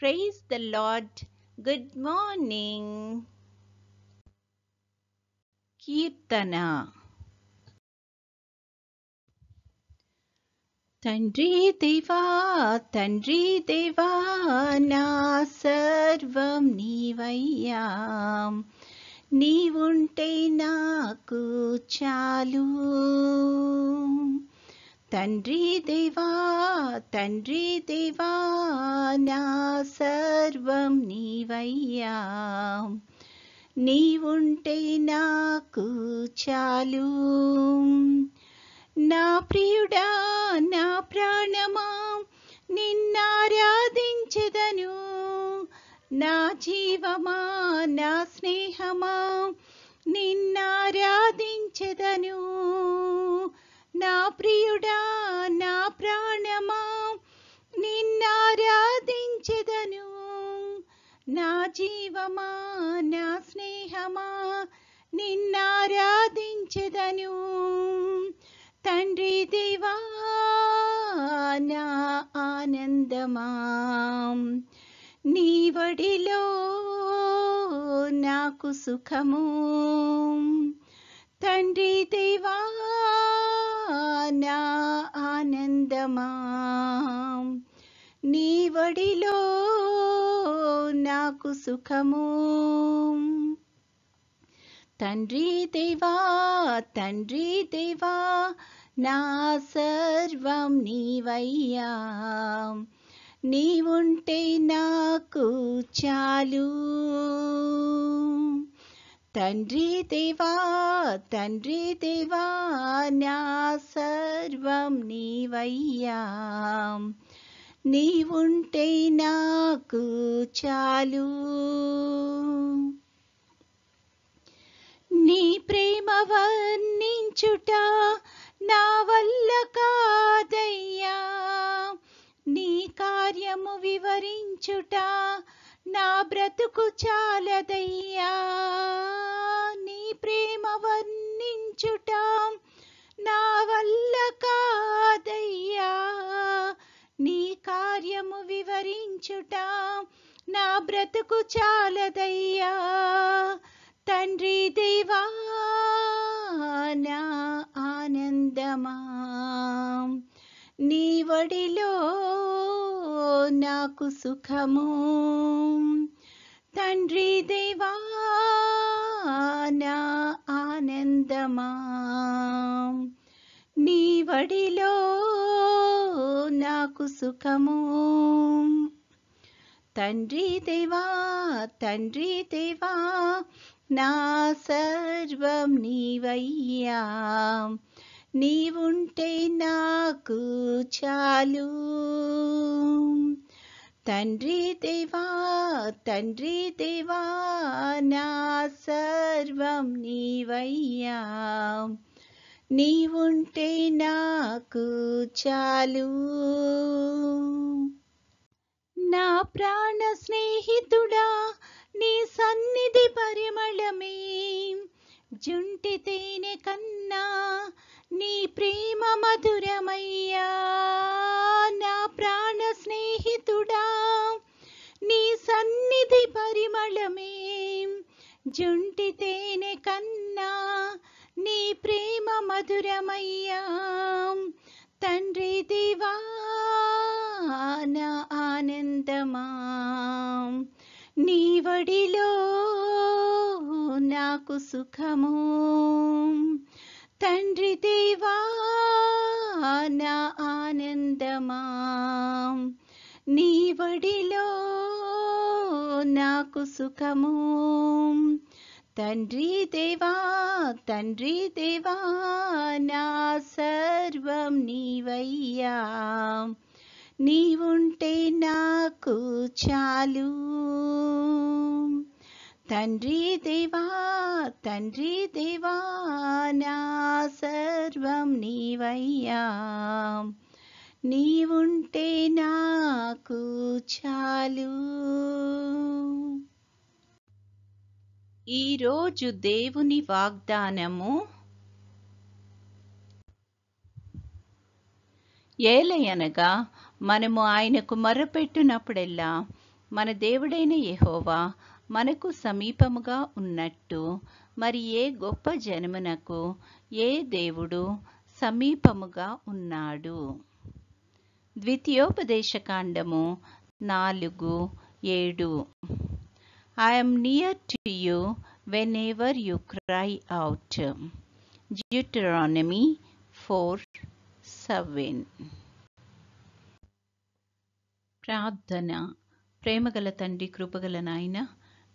Praise the Lord. Good morning. Kirtana. తండ్రి దేవా తండ్రి దేవా నా సర్వం నీవయ్యా, నీవుంటే నాకు చాలు. తండ్రి దేవా తండ్రి దేవా నా సర్వం నీవయ్యా, నీవుంటే నాకు చాలు. నా ప్రియుడా నా ప్రాణమా నిన్నారాధించెదను, నా జీవమా నా స్నేహమా నిన్నారాధించెదను. నా ప్రియుడా నా ప్రాణమా నిన్నారాధించెదను, నా జీవమా నా స్నేహమా నిన్నారాధించెదను. తండ్రి దేవా నా ఆనందమా, నీ వడిలో నాకు సుఖము. తండ్రి దేవా నా ఆనందమా, నీ వడిలో నాకు సుఖము. తండ్రి దేవా తండ్రి దేవా నా సర్వం నీవయ్యా, నీవుంటే నాకు చాలు. తండ్రి దేవా తండ్రి దేవా నా సర్వం నీవయ్యా, నీవుంటే నాకు చాలు. నీ ప్రేమ వర్ణించుట నా వల్ల కాదయ్యా, నీ కార్యము వివరించుట నా బ్రతుకు చాలదయ్యా. నీ ప్రేమ వర్ణించుట నా వల్ల కాదయ్యా, నీ కార్యము వివరించుట నా బ్రతుకు చాలదయ్యా. తండ్రి దేవా నా ఆనందమా, నీ వడిలో నాకు సుఖము. తండ్రి దేవా నా ఆనందమా, నీ వడిలో నాకు సుఖము. తండ్రి దేవా తండ్రి దేవా నా సర్వం నీవయ్యా, నీవుంటే నాకు చాలు. తండ్రి దేవా తండ్రి దేవా నా సర్వం నీవయ్యా, నీవుంటే నాకు చాలు. నా ప్రాణ స్నేహితుడా నీ సన్నిధి పరిమళమే, జుంటి తేనె కన్నా నీ ప్రేమ మధురమయ్యా. నా ప్రాణ స్నేహితుడా నీ సన్నిధి పరిమళమే, జుంటి తేనె కన్నా నీ ప్రేమ మధురమయ్యా. తండ్రి దేవా నా ఆనందమా, నీ వడిలో నాకు సుఖము. తండ్రి దేవా నా ఆనందమా, నీ వడిలో నాకు సుఖము. తండ్రి దేవా తండ్రి దేవా నా సర్వం నీవయ్యా, నీవుంటే నాకు చాలు. తండ్రి దేవా తండ్రి దేవా నా సర్వం నీవయ్యా, నీవుంటే నాకు చాలు. ఈరోజు దేవుని వాగ్దానము, ఏలయనగా మనము ఆయనకు మొరపెట్టునప్పుడెల్లా మన దేవుడైన యెహోవా మనకు సమీపముగా ఉన్నట్టు మరి ఏ గొప్ప జనమునకు ఏ దేవుడు సమీపముగా ఉన్నాడు. ద్వితీయోపదేశకాండము 4:7. I am near to you whenever you cry out. Deuteronomy 4:7. ప్రార్థన. ప్రేమగల తండ్రి, కృపగల నాయన,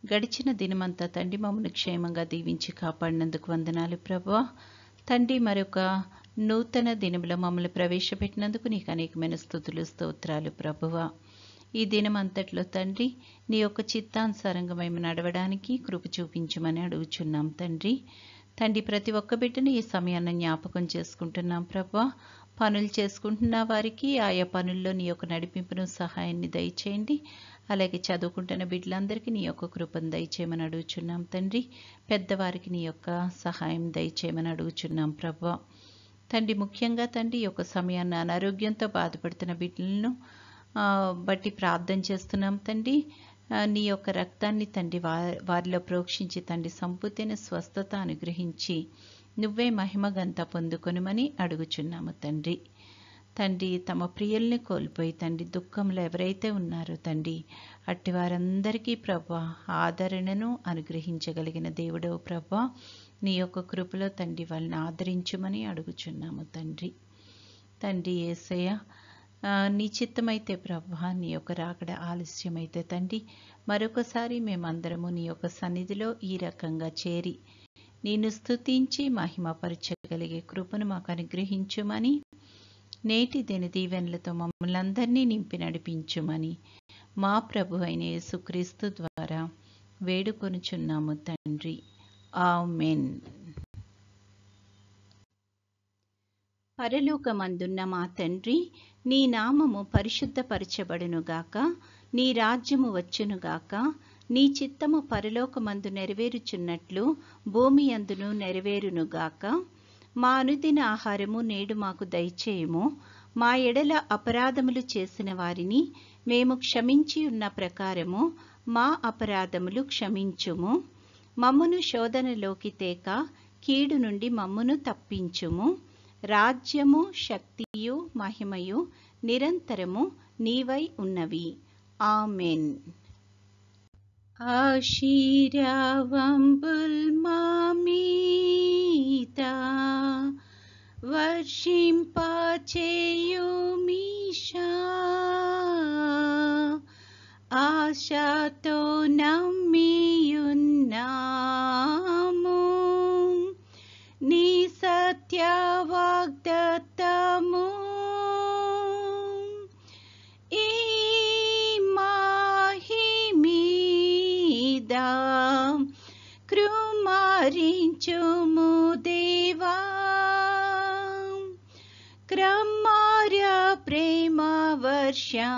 గడిచిన దినమంతా తండ్రి మమ్మల్ని క్షేమంగా దీవించి కాపాడినందుకు వందనాలు ప్రభువా. తండ్రి, మరొక నూతన దినములో మమ్మల్ని ప్రవేశపెట్టినందుకు నీకు అనేకమైన స్తుతులు, స్తోత్రాలు ప్రభువా. ఈ దినం అంతట్లో తండ్రి నీ యొక్క చిత్తానుసారంగా మేము నడవడానికి కృప చూపించమని అడుగుచున్నాం తండ్రి. తండ్రి, ప్రతి ఒక్క బిడ్డని ఈ సమయాన్ని జ్ఞాపకం చేసుకుంటున్నాం ప్రభువా. పనులు చేసుకుంటున్న వారికి ఆయా పనుల్లో నీ యొక్క నడిపింపును, సహాయాన్ని దయచేయండి. అలాగే చదువుకుంటున్న బిడ్డలందరికీ నీ యొక్క కృపను దయచేయమని అడుగుచున్నాం తండ్రి. పెద్దవారికి నీ యొక్క సహాయం దయచేయమని అడుగుచున్నాం ప్రభువా. తండ్రి, ముఖ్యంగా తండ్రి ఈ యొక్క సమయాన్ని అనారోగ్యంతో బాధపడుతున్న బిడ్డలను బట్టి ప్రార్థన చేస్తున్నాం తండ్రి. నీ యొక్క రక్తాన్ని తండ్రి వారిలో ప్రోక్షించి తండ్రి సంపూర్తైన స్వస్థత అనుగ్రహించి నువ్వే మహిమగంతా పొందుకొనుమని అడుగుచున్నాము తండ్రి. తండ్రి, తమ ప్రియుల్ని కోల్పోయి తండ్రి దుఃఖంలో ఎవరైతే ఉన్నారో తండ్రి అట్టి వారందరికీ ప్రభువా ఆదరణను అనుగ్రహించగలిగిన దేవుడవు ప్రభువా, నీ యొక్క కృపలో తండ్రి వాళ్ళని ఆదరించుమని అడుగుచున్నాము తండ్రి. తండ్రి యేసయ్య, నీ చిత్తమైతే ప్రభువా నీ యొక్క రాకడ ఆలస్యమైతే తండ్రి మరొకసారి మేమందరము నీ యొక్క సన్నిధిలో ఈ రకంగా చేరి నిన్ను స్తుతించి మహిమపరచగలిగే కృపను మాకు అనుగ్రహించుమని, నేటి దిన దీవెనలతో మమ్మల్ని అందరినీ నింపి నడిపించుమని మా ప్రభు అయిన యేసుక్రీస్తు ద్వారా వేడుకొనుచున్నాము తండ్రి. ఆమేన్. పరలోకమందున్న మా తండ్రి, నీ నామము పరిశుద్ధపరచబడునుగాక, నీ రాజ్యము వచ్చునుగాక, నీ చిత్తము పరలోకమందు నెరవేరుచున్నట్లు భూమి యందును నెరవేరునుగాక. మా అనుదిన ఆహారము నేడు మాకు దయచేయుము. మా ఎడల అపరాధములు చేసిన వారిని మేము క్షమించి ఉన్న ప్రకారము మా అపరాధములు క్షమించుము. మమ్మును శోధనలోకి తేక కీడు నుండి మమ్మును తప్పించుము. రాజ్యము, శక్తియు, మహిమయు నిరంతరము నీవై ఉన్నవి. ఆమెన్. ఆశీర్వాదంబుల్ మా మీద వర్షింపచేయుమీశా, ఆశతో నమ్మియున్నాము నీ సత్య వాగ్దత్తము. కృమారించుము దేవా, క్రమార్య ప్రేమ వర్షంబున్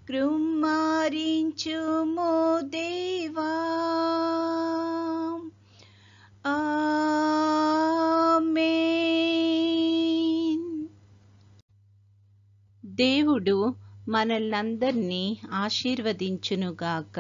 కృమారించుము దేవా. ఆమేన్. దేవుడు మనల్నందరినీ ఆశీర్వదించునుగాక.